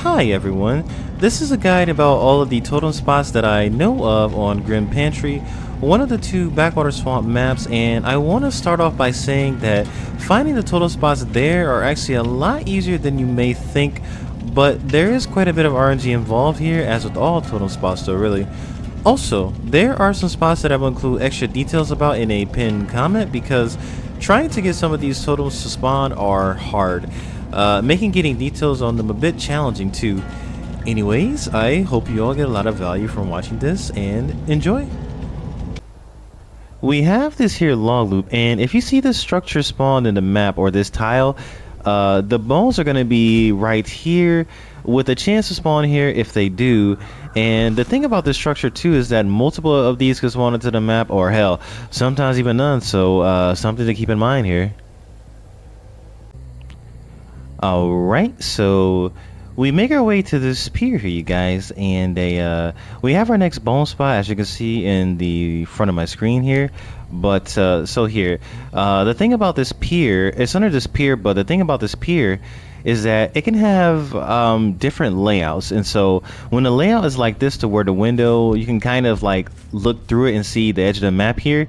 Hi everyone, this is a guide about all of the totem spots that I know of on Grim Pantry, one of the two backwater swamp maps, and I want to start off by saying that finding the totem spots there are actually a lot easier than you may think, but there is quite a bit of RNG involved here, as with all totem spots though really. Also, there are some spots that I will include extra details about in a pinned comment because trying to get some of these totems to spawn are hard, making getting details on them a bit challenging too. Anyways, I hope you all get a lot of value from watching this and enjoy. We have this here log loop, and if you see this structure spawned in the map or this tile, the bones are going to be right here with a chance to spawn here if they do. And the thing about this structure too is that multiple of these could spawn into the map, or hell, sometimes even none, so something to keep in mind here. Alright, so we make our way to this pier here, you guys, and we have our next bone spot, as you can see in the front of my screen here. But so here, the thing about this pier, it's under this pier, but the thing about this pier is that it can have different layouts. And so when the layout is like this, to where the window, you can kind of like look through it and see the edge of the map here.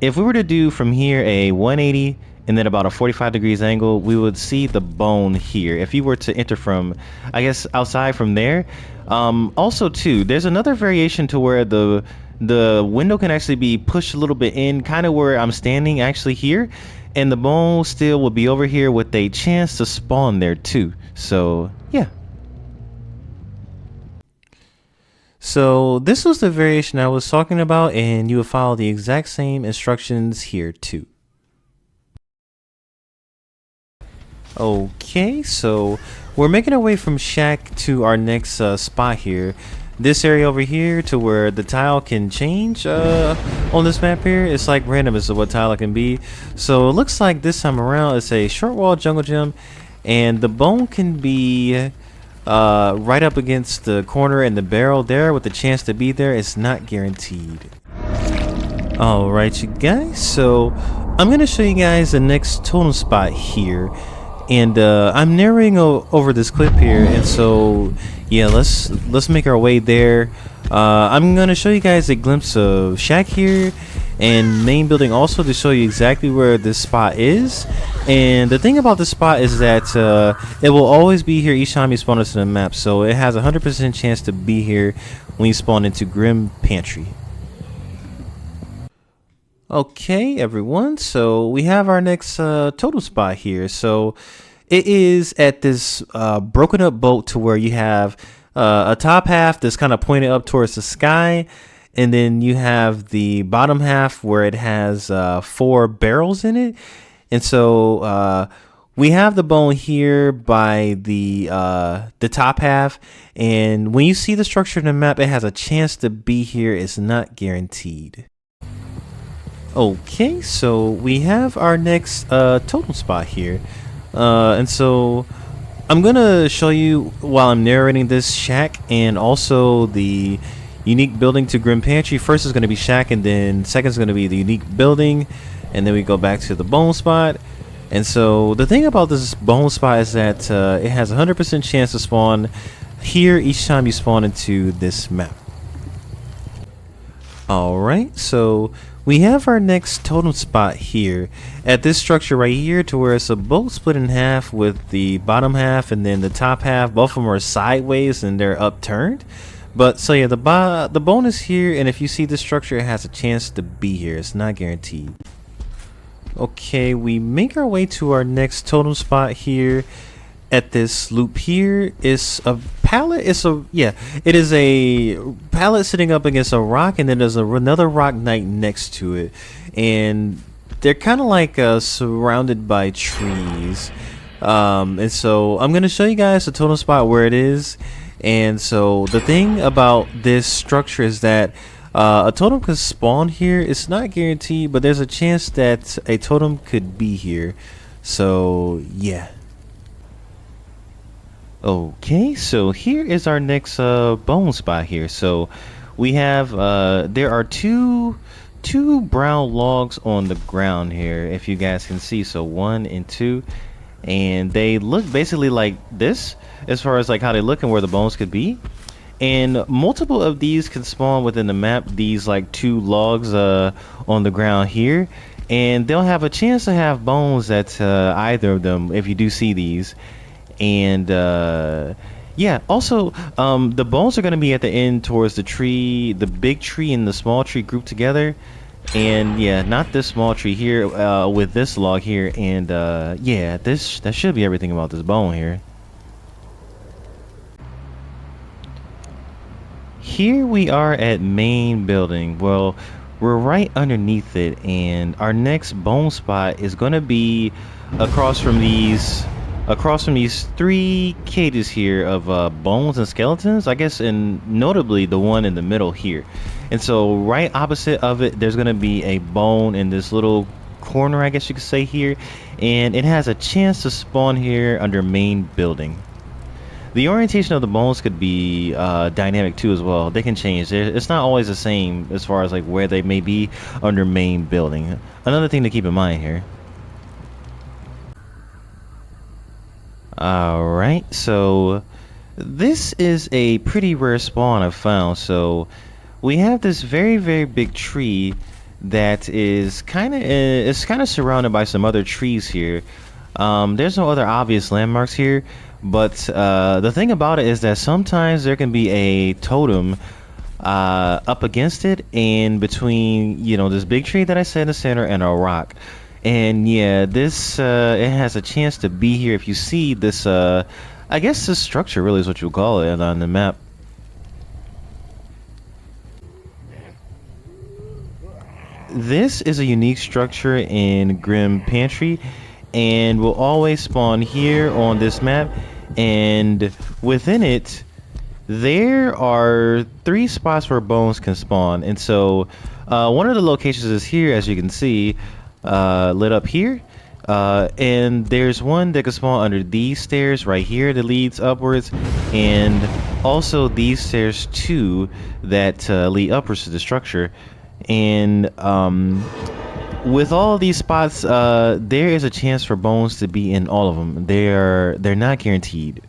If we were to do from here a 180 and then about a 45 degrees angle, we would see the bone here if you were to enter from, I guess, outside from there. Also too, there's another variation to where the window can actually be pushed a little bit in, kind of where I'm standing actually here, and the bone still will be over here with a chance to spawn there too. So yeah. So this was the variation I was talking about, and you would follow the exact same instructions here too. Okay, so we're making our way from shack to our next spot here. This area over here to where the tile can change on this map here. It's like random as to what tile it can be. So it looks like this time around it's a short wall jungle gym, and the bone can be right up against the corner and the barrel there with the chance to be there. It's not guaranteed. Alright you guys, so I'm going to show you guys the next totem spot here. And I'm narrating over this clip here, and so yeah, let's make our way there. I'm gonna show you guys a glimpse of shack here and main building also, to show you exactly where this spot is. And the thing about this spot is that it will always be here each time you spawn into the map, so it has a 100% chance to be here when you spawn into Grim Pantry. Okay everyone, so we have our next totem spot here. So it is at this broken up boat to where you have a top half that's kind of pointed up towards the sky, and then you have the bottom half where it has 4 barrels in it. And so we have the bone here by the top half, and when you see the structure in the map, it has a chance to be here. It's not guaranteed. Okay, so we have our next totem spot here, and so I'm gonna show you while I'm narrating this shack and also the unique building to Grim Pantry. First is going to be shack, and then second is going to be the unique building, and then we go back to the bone spot. And so the thing about this bone spot is that it has a 100% chance to spawn here each time you spawn into this map. Alright, so we have our next totem spot here at this structure right here, to where it's a boat split in half with the bottom half and then the top half. Both of them are sideways and they're upturned. But so yeah, the bone is here, and if you see this structure, it has a chance to be here. It's not guaranteed. Okay, we make our way to our next totem spot here. At this loop here is a pallet. It is a pallet sitting up against a rock, and then there's another rock knight next to it, and they're kind of like surrounded by trees. And so I'm gonna show you guys the totem spot where it is. And so the thing about this structure is that a totem could spawn here. It's not guaranteed, but there's a chance that a totem could be here. So yeah. Okay, so here is our next bone spot here. So we have there are two brown logs on the ground here, if you guys can see. So 1 and 2, and they look basically like this as far as like how they look and where the bones could be. And multiple of these can spawn within the map, these like 2 logs on the ground here, and they'll have a chance to have bones at either of them if you do see these. And yeah, also the bones are going to be at the end towards the tree, the big tree and the small tree grouped together. And yeah, not this small tree here with this log here. And yeah, that should be everything about this bone here. Here we are at main building. Well, we're right underneath it, and our next bone spot is going to be across from these 3 cages here of bones and skeletons, I guess, and notably the one in the middle here. And so right opposite of it, there's going to be a bone in this little corner, I guess you could say, here, and it has a chance to spawn here under main building. The orientation of the bones could be dynamic too as well. They can change. It's not always the same as far as like where they may be under main building. Another thing to keep in mind here. Alright, so this is a pretty rare spawn I've found. So we have this very, very big tree that is kind of surrounded by some other trees here. There's no other obvious landmarks here, but the thing about it is that sometimes there can be a totem up against it, and between, you know, this big tree that I said in the center and a rock. And yeah, this it has a chance to be here if you see this I guess this structure really is what you call it on the map. This is a unique structure in Grim Pantry, and will always spawn here on this map. And within it, there are 3 spots where bones can spawn. And so one of the locations is here, as you can see, lit up here. And there's one that can spawn under these stairs right here that leads upwards, and also these stairs too that lead upwards to the structure. And with all of these spots, there is a chance for bones to be in all of them. They're not guaranteed.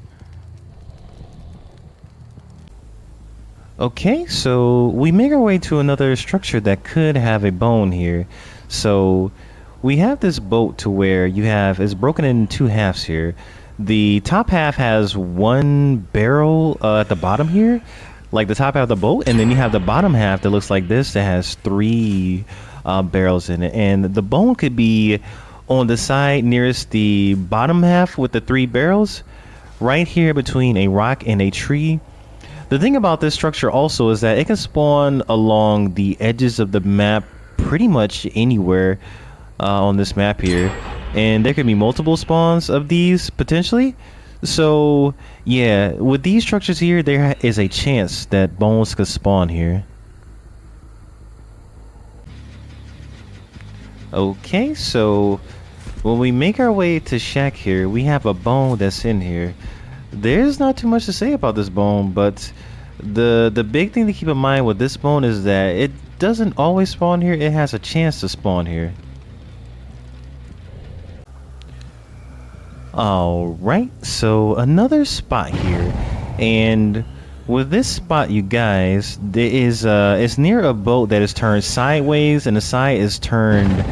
Okay, so we make our way to another structure that could have a bone here. So we have this boat to where it's broken in 2 halves here. The top half has 1 barrel at the bottom here, like the top half of the boat, and then you have the bottom half that looks like this that has 3 barrels in it. And the bone could be on the side nearest the bottom half with the 3 barrels, right here between a rock and a tree. The thing about this structure also is that it can spawn along the edges of the map pretty much anywhere on this map here, and there could be multiple spawns of these potentially. So yeah, with these structures here, there is a chance that bones could spawn here. Okay, so when we make our way to shack here, we have a bone that's in here. There's not too much to say about this bone, but the big thing to keep in mind with this bone is that it doesn't always spawn here. It has a chance to spawn here. Alright, so another spot here, and with this spot, you guys, there is it's near a boat that is turned sideways, and the side is turned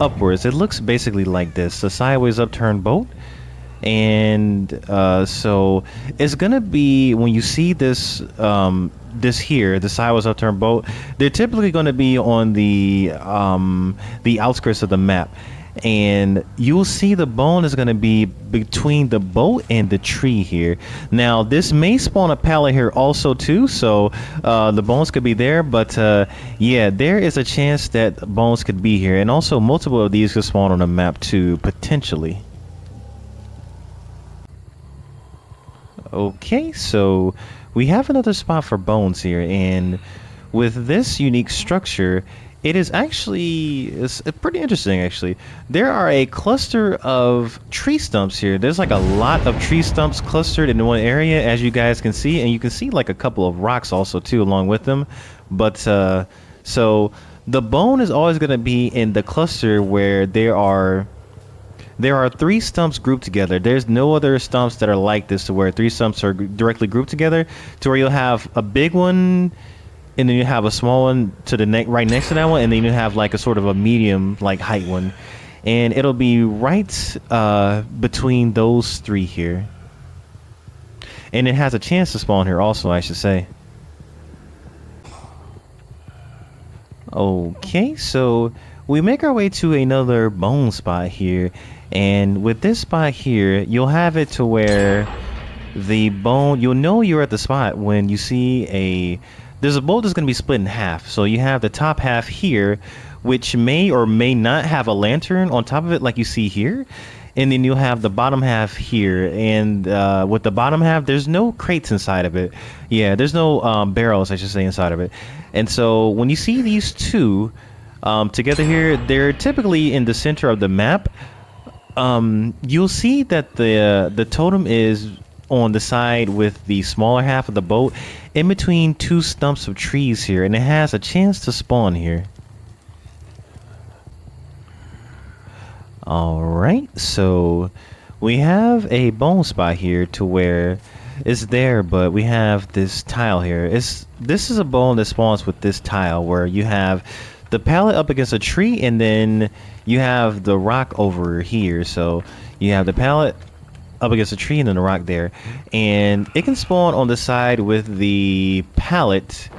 upwards. It looks basically like this, a sideways upturned boat. And so it's gonna be, when you see this this here, the sideways upturned boat, they're typically going to be on the outskirts of the map, and you'll see the bone is going to be between the boat and the tree here. Now this may spawn a pallet here also too, so the bones could be there, but yeah, there is a chance that bones could be here, and also multiple of these could spawn on the map too, potentially. Okay, so we have another spot for bones here, and with this unique structure, it is actually, it's pretty interesting actually. There are a cluster of tree stumps here. There's like a lot of tree stumps clustered in one area, as you guys can see, and you can see like a couple of rocks also too along with them. But so the bone is always going to be in the cluster where there are there are 3 stumps grouped together. There's no other stumps that are like this, to where 3 stumps are directly grouped together, to where you'll have a big one, and then you have a small one to the right next to that one, and then you have like a sort of a medium like height one, and it'll be right between those 3 here, and it has a chance to spawn here also, I should say. Okay, so we make our way to another bone spot here, and with this spot here, you'll have it to where the bone, you'll know you're at the spot when you see there's a bolt that's going to be split in half. So you have the top half here, which may or may not have a lantern on top of it like you see here, and then you'll have the bottom half here, and with the bottom half, there's no crates inside of it. Yeah, there's no barrels, I should say, inside of it. And so when you see these two together here, they're typically in the center of the map. You'll see that the totem is on the side with the smaller half of the boat in between 2 stumps of trees here, and it has a chance to spawn here. Alright, so we have a bone spot here to where it's there, but we have this tile here. This is a bone that spawns with this tile, where you have the pallet up against a tree, and then you have the rock over here. So you have the pallet up against a tree and then the rock there, and it can spawn on the side with the pallet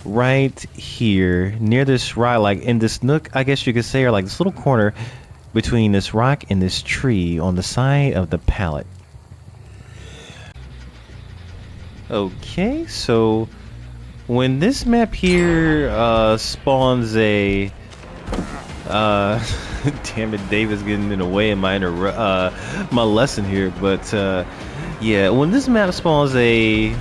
right here near this rock, like in this nook, I guess you could say, or like this little corner between this rock and this tree on the side of the pallet. Okay, so when this map here spawns a damn it, David's getting in the way of my my lesson here, but yeah, when this map spawns a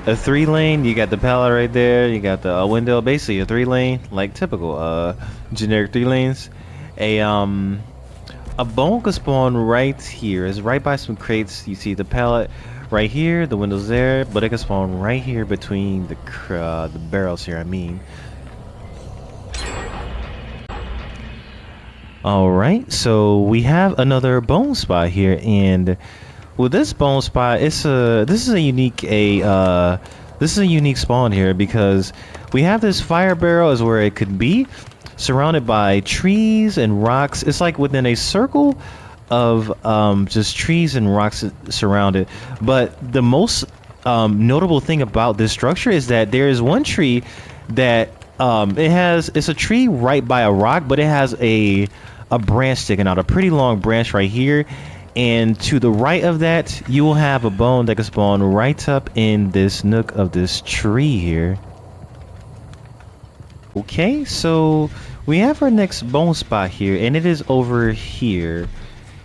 3-lane, you got the pallet right there, you got the window, basically a 3-lane, like typical generic 3 lanes. A bone could spawn right here. It's right by some crates. You see the pallet right here, the window's there, but it can spawn right here between the barrels here, I mean. Alright, so we have another bone spot here, and with this bone spot, this is a unique spawn here, because we have this fire barrel is where it could be, surrounded by trees and rocks. It's like within a circle of just trees and rocks surrounded. But the most notable thing about this structure is that there is one tree that it's a tree right by a rock, but it has a branch sticking out, a pretty long branch right here. And to the right of that, you will have a bone that can spawn right up in this nook of this tree here. Okay, so we have our next bone spot here, and it is over here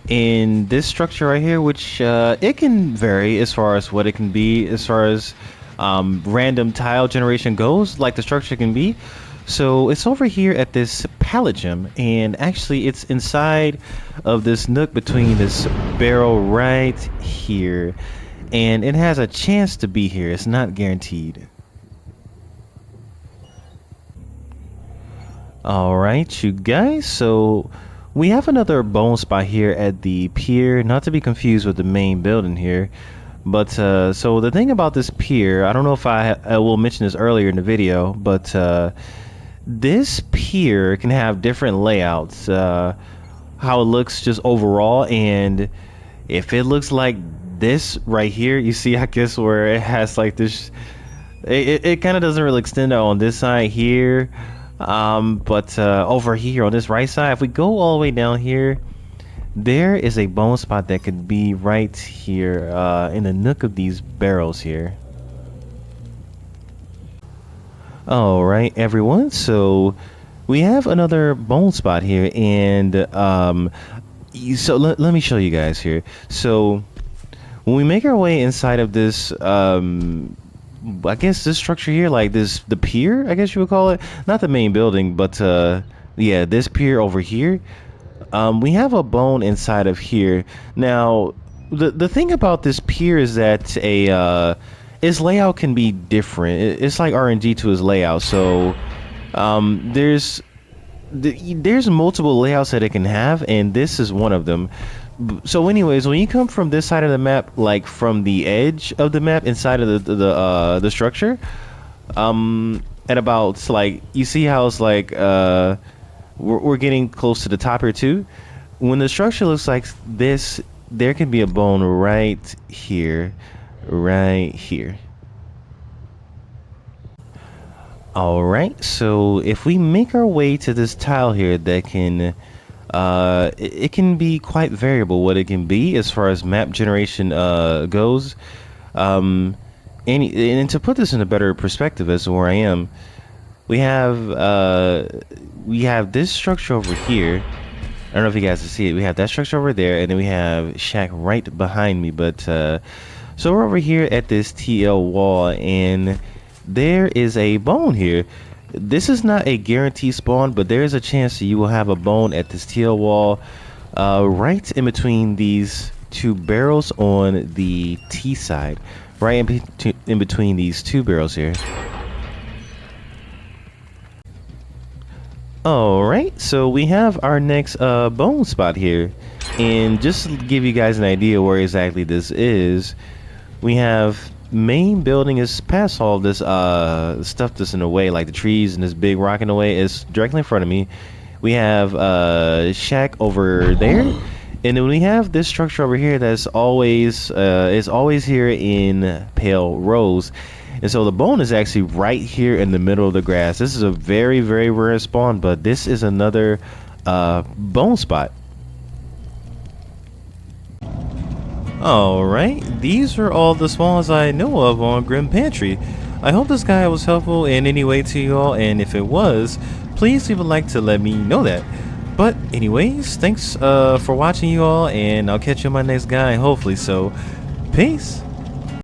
in this structure right here, which it can vary as far as what it can be, as far as random tile generation goes, like the structure can be. So it's over here at this pallet gem, and actually it's inside of this nook between this barrel right here, and it has a chance to be here. It's not guaranteed. Alright, you guys, so we have another bone spot here at the pier, not to be confused with the main building here. But so the thing about this pier, I don't know if I will mention this earlier in the video, but this pier can have different layouts, how it looks just overall. And if it looks like this right here, you see, I guess, where it has like this, it kind of doesn't really extend out on this side here, but over here on this right side, if we go all the way down here, there is a bone spot that could be right here in the nook of these barrels here. Alright, everyone, so we have another bone spot here, and so let me show you guys here. So when we make our way inside of this I guess this structure here, like the pier, I guess you would call it, not the main building, but yeah, this pier over here, we have a bone inside of here. Now the thing about this pier is that its layout can be different. It's like RNG to its layout. So there's there's multiple layouts that it can have, and this is one of them. So anyways, when you come from this side of the map, like from the edge of the map inside of the structure, at about like, you see how it's like we're getting close to the top here too. When the structure looks like this, there can be a bone right here, right here. All right, so if we make our way to this tile here, that can it can be quite variable what it can be as far as map generation goes. And to put this in a better perspective as to where I am, we have this structure over here. I don't know if you guys can see it. We have that structure over there, and then we have shack right behind me. But so we're over here at this TL wall, and there is a bone here. This is not a guaranteed spawn, but there is a chance that you will have a bone at this TL wall, right in between these two barrels on the T side, right in between these two barrels here. Alright, so we have our next bone spot here, and just to give you guys an idea where exactly this is, we have main building is past all this stuff that's in the way, like the trees and this big rock in the way is directly in front of me. We have shack over there, and then we have this structure over here that's always is always here in pale rose. And so the bone is actually right here in the middle of the grass. This is a very, very rare spawn, but this is another bone spot. Alright, these are all the spawns I know of on Grim Pantry. I hope this guide was helpful in any way to you all, and if it was, please leave a like to let me know that. But anyways, thanks for watching you all, and I'll catch you on my next guide, hopefully. So, peace!